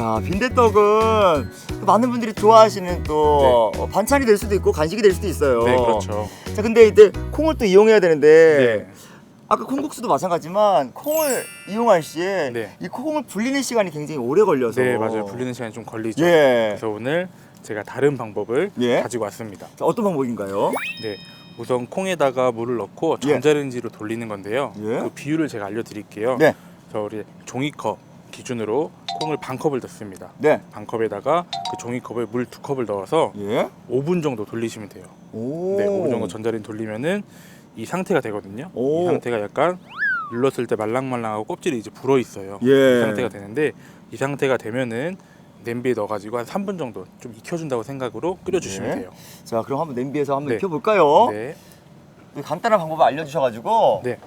자, 빈대떡은 또 많은 분들이 좋아하시는 또 반찬이 될 수도 있고 간식이 될 수도 있어요. 네, 그렇죠. 자, 근데 이제 콩을 또 이용해야 되는데 네. 아까 콩국수도 마찬가지지만 콩을 이용할 시에 네. 이 콩을 불리는 시간이 굉장히 오래 걸려서 네, 맞아요. 불리는 시간이 좀 걸리죠. 예. 그래서 오늘 제가 다른 방법을 예. 가지고 왔습니다. 자, 어떤 방법인가요? 네, 우선 콩에다가 물을 넣고 전자레인지로 돌리는 건데요. 예. 그 비율을 제가 알려드릴게요. 네. 그래서 우리 종이컵 기준으로 콩을 반컵을 넣습니다. 네. 반컵에다가 그 종이컵에 물 2컵을 넣어서 예. 5분 정도 돌리시면 돼요. 오. 네, 5분 정도 전자레인지 돌리면은 이 상태가 되거든요. 오. 이 상태가 약간 눌렀을 때 말랑말랑하고 껍질이 이제 불어 있어요. 예. 이 상태가 되는데 이 상태가 되면은 냄비에 넣어가지고 한 3분 정도 좀 익혀준다고 생각으로 끓여주시면 네. 돼요. 자, 그럼 한번 냄비에서 한번 네. 익혀볼까요? 네, 간단한 방법을 알려주셔가지고 네,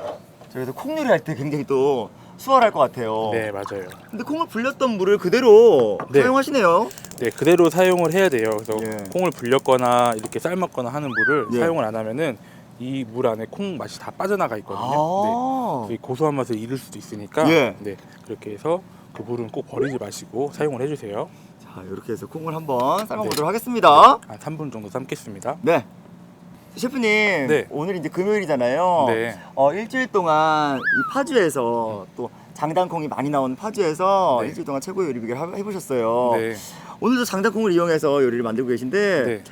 저희도 콩 요리할 때 굉장히 또 수월할 것 같아요. 네, 맞아요. 근데 콩을 불렸던 물을 그대로 네. 사용하시네요. 네, 그대로 사용을 해야 돼요. 그래서 예. 콩을 불렸거나 이렇게 삶았거나 하는 물을 예. 사용을 안 하면은 이 물 안에 콩 맛이 다 빠져나가 있거든요. 아. 네, 고소한 맛을 잃을 수도 있으니까 예. 네, 그렇게 해서 그 물은 꼭 버리지 마시고 사용을 해주세요. 자, 이렇게 해서 콩을 한번 삶아보도록 네. 하겠습니다. 한 3분 정도 삶겠습니다. 네. 셰프님, 네. 오늘 이제 금요일이잖아요. 네. 일주일 동안 이 파주에서 또 장단콩이 많이 나오는 파주에서 네. 일주일 동안 최고의 요리 비결 해보셨어요. 네. 오늘도 장단콩을 이용해서 요리를 만들고 계신데 네.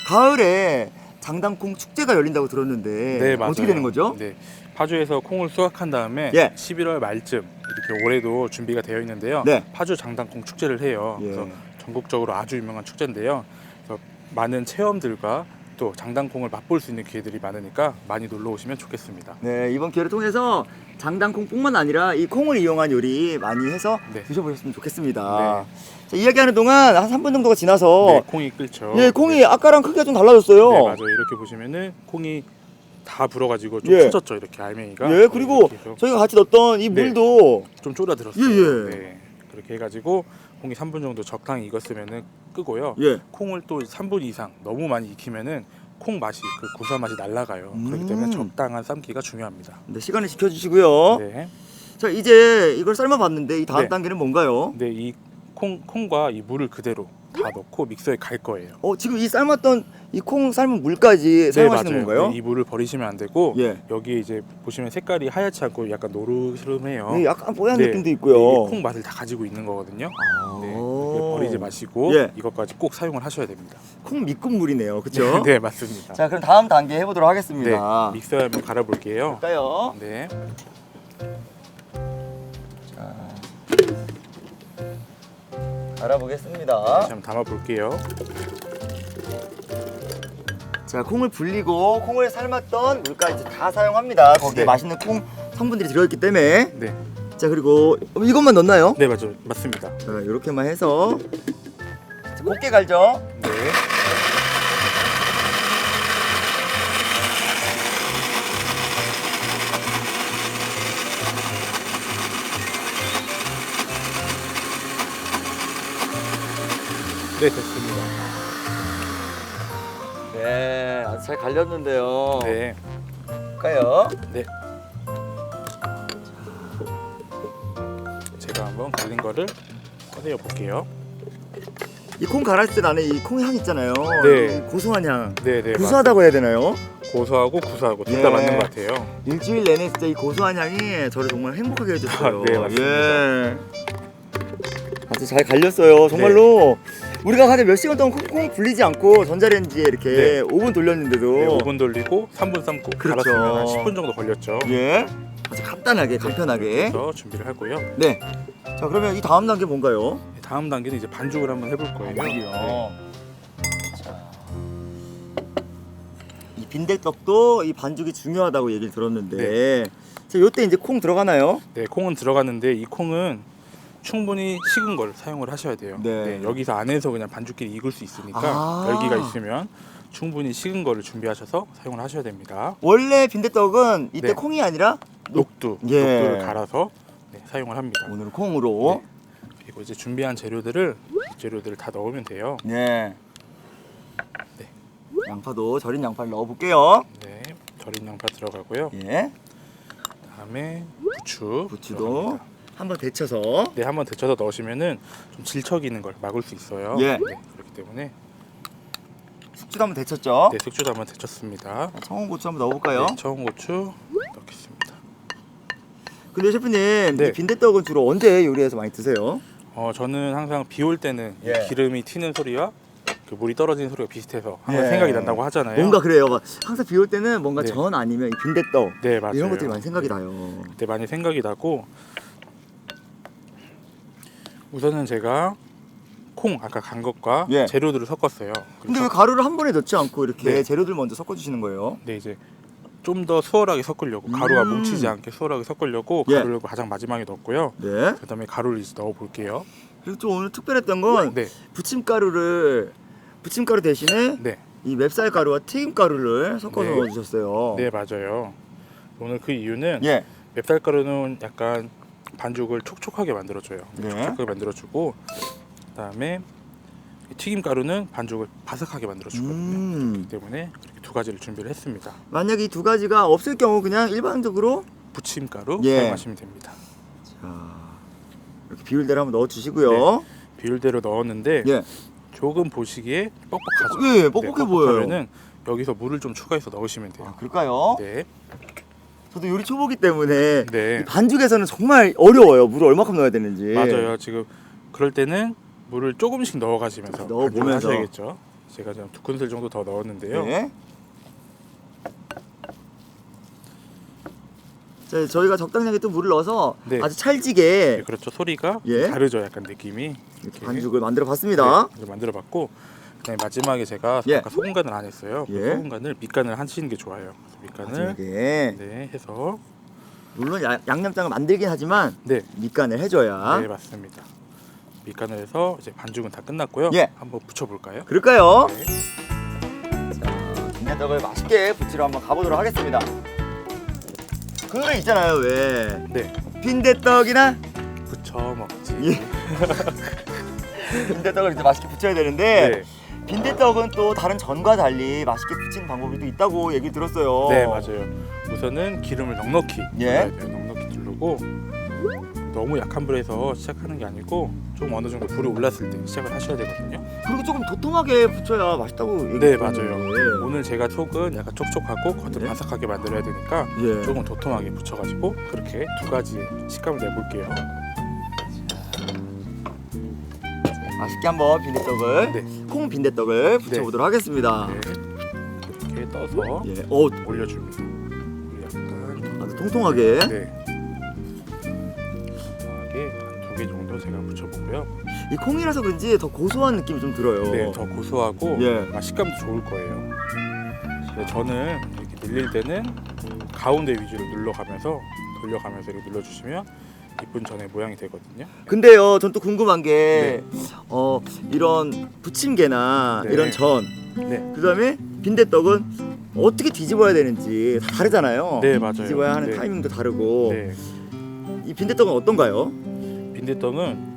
가을에 장단콩 축제가 열린다고 들었는데 네, 맞아요. 어떻게 되는 거죠? 네. 파주에서 콩을 수확한 다음에 예. 11월 말쯤 이렇게 올해도 준비가 되어 있는데요. 네. 파주 장단콩 축제를 해요. 예. 그래서 전국적으로 아주 유명한 축제인데요. 그래서 많은 체험들과 또 장단콩을 맛볼 수 있는 기회들이 많으니까 많이 놀러 오시면 좋겠습니다. 네, 이번 기회를 통해서 장단콩뿐만 아니라 이 콩을 이용한 요리 많이 해서 네. 드셔보셨으면 좋겠습니다. 자, 이야기하는 동안 한 3분 정도가 지나서 네, 콩이 끓죠. 예, 콩이 네. 아까랑 크기가 좀 달라졌어요. 네, 맞아요. 이렇게 보시면은 콩이 다 불어가지고 좀 예. 커졌죠. 이렇게 알맹이가. 예, 그리고 이렇게 해서 저희가 같이 넣었던 이 네. 물도 좀 졸아들었어요. 예, 예. 네, 그렇게 해가지고 콩이 3분 정도 적당히 익었으면은 끄고요. 예. 콩을 또 3분 이상 너무 많이 익히면은 콩 맛이 그 고소한 맛이 날아가요. 그렇기 때문에 적당한 삶기가 중요합니다. 네, 시간을 지켜주시고요. 네, 자, 이제 이걸 삶아봤는데 이 다음 네. 단계는 뭔가요? 근데 이 콩과 이 물을 그대로 다 넣고 믹서에 갈 거예요. 지금 이 삶았던 이 콩 삶은 물까지 사용하시는 맞아요. 건가요? 네, 이 물을 버리시면 안 되고 예. 여기에 이제 보시면 색깔이 하얗지 않고 약간 노르스름해요. 네, 약간 뽀얀 네, 느낌도 네, 있고요. 이게 콩 맛을 다 가지고 있는 거거든요. 아. 네, 그렇게 버리지 마시고 예. 이것까지 꼭 사용을 하셔야 됩니다. 콩 밑국물이네요, 그렇죠? 네, 맞습니다. 자, 그럼 다음 단계 해보도록 네, 하겠습니다. 믹서에 한번 갈아볼게요. 볼까요? 네, 알아보겠습니다. 다시 한번 담아볼게요. 자, 콩을 불리고 콩을 삶았던 물까지 다 사용합니다. 거기에 네. 맛있는 콩 성분들이 들어있기 때문에. 네, 자, 그리고 이것만 넣나요? 네 맞아요, 맞습니다. 자, 이렇게만 해서 자, 곱게 갈죠. 네, 네 됐습니다. 네, 아주 잘 갈렸는데요. 네, 볼까요? 네. 제가 한번 갈린 거를 꺼내어 볼게요. 이 콩 갈았을 때 나는 이 콩 향 있잖아요. 네. 이 고소한 향. 네, 네. 구수하다고 해야 되나요? 고소하고 구수하고 둘 예. 다 맞는 것 같아요. 일주일 내내 진짜 이 고소한 향이 저를 정말 행복하게 해줬어요. 네, 맞습니다. 예. 아주 잘 갈렸어요. 정말로 우리가 가장 몇 시간 동안 콩 불리지 않고 전자레인지에 이렇게 네. 5분 돌렸는데도 네, 5분 돌리고 3분 삶고 그렇죠. 갈았으면 한 10분 정도 걸렸죠. 예. 아주 간단하게 간편하게. 그래서 준비를 하고요. 네. 자, 그러면 이 다음 단계 뭔가요? 네, 다음 단계는 이제 반죽을 한번 해볼 거예요. 네. 자, 이 빈대떡도 이 반죽이 중요하다고 얘기를 들었는데, 자, 요때 이제 콩 들어가나요? 네, 콩은 들어갔는데 이 콩은 충분히 식은 걸 사용을 하셔야 돼요. 네. 여기서 안에서 그냥 반죽끼리 익을 수 있으니까 아. 열기가 있으면 충분히 식은 거를 준비하셔서 사용을 하셔야 됩니다. 원래 빈대떡은 이때 네. 콩이 아니라 녹두, 예. 녹두를 갈아서 사용을 합니다. 오늘은 콩으로. 그리고 이제 준비한 재료들을 다 넣으면 돼요. 네. 네. 양파도 절인 양파를 넣어볼게요. 네, 절인 양파 들어가고요. 예. 그다음에 부추도 부추도. 들어갑니다. 한번 데쳐서. 네, 한번 데쳐서 넣으시면은 좀 질척이 있는 걸 막을 수 있어요. 예. 네, 그렇기 때문에 숙주도 한번 데쳤죠. 네, 숙주도 한번 데쳤습니다. 청양고추 한번 넣어볼까요? 네, 청양고추 넣겠습니다. 근데 셰프님, 네. 이 빈대떡은 주로 언제 요리해서 많이 드세요? 저는 항상 비 올 때는 이 예. 기름이 튀는 소리와 그 물이 떨어지는 소리가 비슷해서 항상 예. 생각이 난다고 하잖아요. 뭔가 그래요. 항상 비 올 때는 뭔가 네. 전 아니면 이 빈대떡 네, 맞아요. 이런 것들이 많이 생각이 나요. 그때 많이 생각이 나고, 우선은 제가 콩 아까 간 것과 예. 재료들을 섞었어요. 근데 왜 가루를 한 번에 넣지 않고 이렇게 네. 재료들 먼저 섞어주시는 거예요? 네, 이제 좀 더 수월하게 섞으려고 가루가 음. 뭉치지 않게 수월하게 섞으려고 예. 가루를 가장 마지막에 넣었고요. 네. 그다음에 가루를 이제 넣어 볼게요. 그리고 또 오늘 특별했던 건 네, 부침가루 대신에 네, 이 맵쌀 가루와 튀김 가루를 섞어서 네. 넣어주셨어요. 네, 맞아요. 오늘 그 이유는 예. 맵쌀가루는 약간 반죽을 촉촉하게 만들어줘요. 네. 촉촉하게 만들어주고, 그다음에 튀김가루는 반죽을 바삭하게 만들어주거든요. 그렇기 때문에 그렇게 두 가지를 준비를 했습니다. 만약 이 두 가지가 없을 경우 그냥 일반적으로 부침가루 예. 사용하시면 됩니다. 자, 이렇게 비율대로 한번 넣어주시고요. 비율대로 넣었는데 예. 조금 보시기에 뻑뻑하죠. 예, 뻑뻑해 보여요. 뻑뻑하면은 여기서 물을 좀 추가해서 넣으시면 돼요. 아, 그럴까요? 네, 저도 요리 초보기 때문에 네, 이 반죽에서는 정말 어려워요. 물을 얼마큼 넣어야 되는지. 맞아요. 지금 그럴 때는 물을 조금씩 넣어가시면서 넣어보면서. 반죽을 하셔야겠죠. 제가 지금 2큰술 정도 더 넣었는데요. 네. 자, 저희가 적당량의 또 물을 넣어서 네. 아주 찰지게 네, 그렇죠. 소리가 예. 다르죠. 약간 느낌이. 이렇게 반죽을 만들어 봤습니다. 네, 만들어봤고, 그다음에 마지막에 제가 예. 아까 소금간을 안 했어요. 그 예. 소금간을 밑간을 하시는 게 좋아요. 그래서 밑간을 마지막에 네 해서 물론 양념장을 만들긴 하지만 네, 밑간을 해줘야. 네 맞습니다. 밑간을 해서 이제 반죽은 다 끝났고요. 예. 한번 붙여볼까요? 그럴까요? 네. 자, 빈대떡을 맛있게 부치러 한번 가보도록 하겠습니다. 그 노래 있잖아요, 왜? 네, 빈대떡이나 부쳐 먹지. 예. 빈대떡을 이제 맛있게 부쳐야 되는데 네, 빈대떡은 또 다른 전과 달리 맛있게 부치는 방법이 또 있다고 얘기 들었어요. 네 맞아요. 우선은 기름을 넉넉히 예. 둘러야 돼요. 넉넉히 두르고, 너무 약한 불에서 시작하는 게 아니고 좀 어느 정도 불이 올랐을 때 시작을 하셔야 되거든요. 그리고 조금 도톰하게 부쳐야 맛있다고 얘기 네 들었는데. 맞아요. 오늘 제가 속은 약간 촉촉하고 겉은 네. 바삭하게 만들어야 되니까 예. 조금 도톰하게 붙여가지고 그렇게 두 가지 식감을 내볼게요. 맛있게 한번 빈대떡을 네, 콩 빈대떡을 부쳐보도록 하겠습니다. 네. 이렇게 떠서 예. 올려줍니다. 약간 아주 통통하게. 네. 한 2개 정도 제가 붙여보고요. 이 콩이라서 그런지 더 고소한 느낌이 좀 들어요. 네, 더 고소하고 예. 식감도 좋을 거예요. 근데 저는 이렇게 늘릴 때는 가운데 위주로 눌러가면서 돌려가면서 이렇게 눌러주시면 이쁜 전의 모양이 되거든요. 근데요, 전 또 궁금한 게 네. 이런 부침개나 네. 이런 전, 네, 그다음에 빈대떡은 어떻게 뒤집어야 되는지 다 다르잖아요. 네 맞아요. 뒤집어야 하는 네. 타이밍도 다르고. 네, 이 빈대떡은 어떤가요? 빈대떡은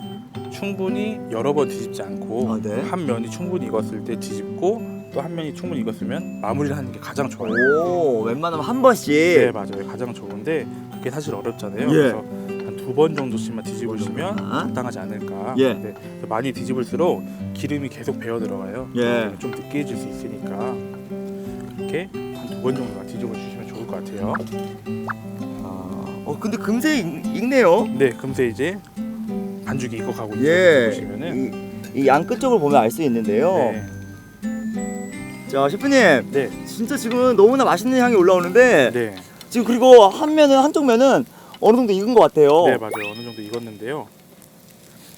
충분히 여러 번 뒤집지 않고 아, 네. 한 면이 충분히 익었을 때 뒤집고 또 한 면이 충분히 익었으면 마무리를 하는 게 가장 좋아요. 오, 웬만하면 한 번씩. 네 맞아요. 가장 좋은데 그게 사실 어렵잖아요. 예. 그래서 한 2번 정도씩만 뒤집으시면 정도만. 적당하지 않을까. 예. 네, 많이 뒤집을수록 기름이 계속 배어 들어가요. 예. 좀 느끼해질 수 있으니까 그렇게 한 2번 정도만 뒤집어 주시면 좋을 것 같아요. 근데 금세 익네요. 네, 금세 이제 반죽이 익어가고 있어요. 예. 보시면은 이 양 끝쪽을 보면 알 수 있는데요. 네. 자, 셰프님. 네. 진짜 지금 너무나 맛있는 향이 올라오는데 네. 지금 그리고 한쪽 면은 어느 정도 익은 것 같아요. 네 맞아요. 어느 정도 익었는데요.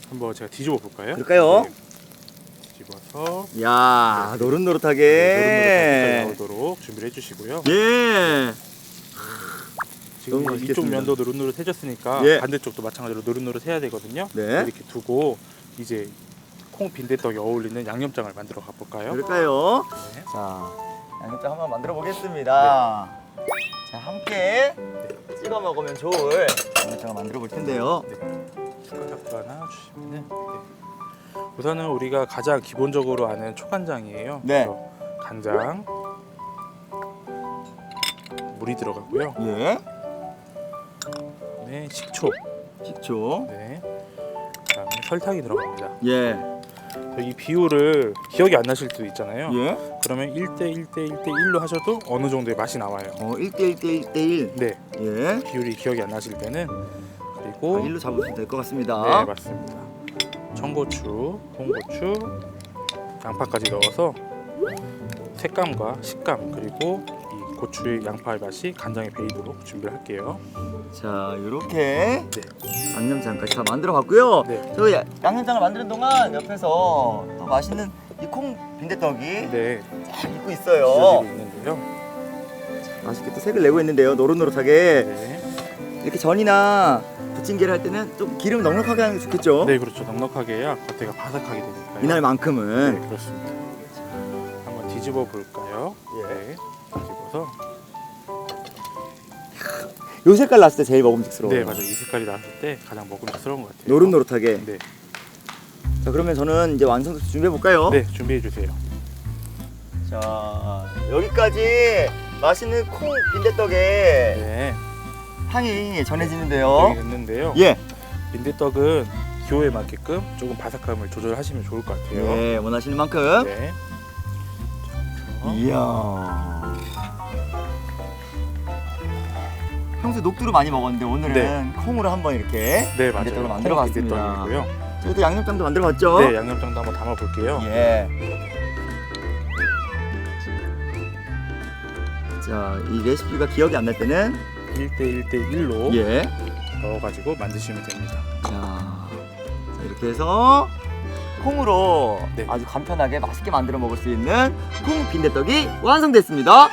한번 제가 뒤집어 볼까요? 그럴까요? 네. 뒤집어서 이야, 네. 노릇노릇하게. 노릇노릇하게 나오도록 준비를 해주시고요. 예. 지금 너무 이쪽 맛있겠습니다. 면도 노릇노릇해졌으니까 예. 반대쪽도 마찬가지로 노릇노릇해야 되거든요. 네. 이렇게 두고 이제 콩 빈대떡에 어울리는 양념장을 만들어 가볼까요? 그럴까요? 네. 자, 양념장 한번 만들어 보겠습니다. 자, 함께 찍어 먹으면 좋을 양념장을 만들어 볼 텐데요. 숟가락도 하나 주시면은 네. 우선은 우리가 가장 기본적으로 아는 초간장이에요. 네. 그래서 간장, 물이 들어가고요. 예. 그다음에 식초, 식초. 네. 그다음에 설탕이 들어갑니다. 예. 이 비율을 기억이 안 나실 수도 있잖아요. 예. 그러면 1대 1대 1대 1로 하셔도 어느 정도의 맛이 나와요. 1대 1대 1대 1. 네. 예. 비율이 기억이 안 나실 때는 그리고 1로 잡으시면 될 것 같습니다. 네, 맞습니다. 청고추, 홍고추, 양파까지 넣어서 색감과 식감 그리고 이 고추의 양파의 맛이 간장에 배이도록 준비를 할게요. 자, 이렇게 네. 양념장까지 다 만들어 봤고요. 네. 저 양념장을 만드는 동안 옆에서 또 맛있는 이 콩 빈대떡이 네. 잘 익고 지어지고 있어요. 있는데요. 맛있게 또 색을 내고 있는데요. 노릇노릇하게. 네. 이렇게 전이나 부침개를 할 때는 좀 기름 넉넉하게 하는 게 좋겠죠? 네, 그렇죠. 넉넉하게 해야 겉에가 바삭하게 되니까요. 이날만큼은. 네, 그렇습니다. 한번 뒤집어 볼까요? 예. 네. 뒤집어서. 요 색깔 났을 때 제일 먹음직스러워요. 네, 맞아요. 이 색깔이 나왔을 때 가장 먹음직스러운 것 같아요. 노릇노릇하게. 네. 자, 그러면 저는 이제 완성도 준비해 볼까요? 네, 준비해 주세요. 자, 여기까지 맛있는 콩 빈대떡에 네. 향이 전해지는데요. 여기 됐는데요. 예. 빈대떡은 기호에 맞게끔 조금 바삭함을 조절하시면 좋을 것 같아요. 네, 원하시는 만큼. 네. 이야. 평소에 녹두로 많이 먹었는데 오늘은 네. 콩으로 한번 이렇게 네, 빈대떡을 맞아요. 만들어 봤습니다. 빈대떡이고요. 저희도 양념장도 만들어 봤죠? 네, 양념장도 한번 담아 볼게요. 예. 자, 이 레시피가 기억이 안 날 때는 1대 1대 1로 예. 넣어가지고 만드시면 됩니다. 자, 이렇게 해서 콩으로 네. 아주 간편하게 맛있게 만들어 먹을 수 있는 콩 빈대떡이 완성됐습니다.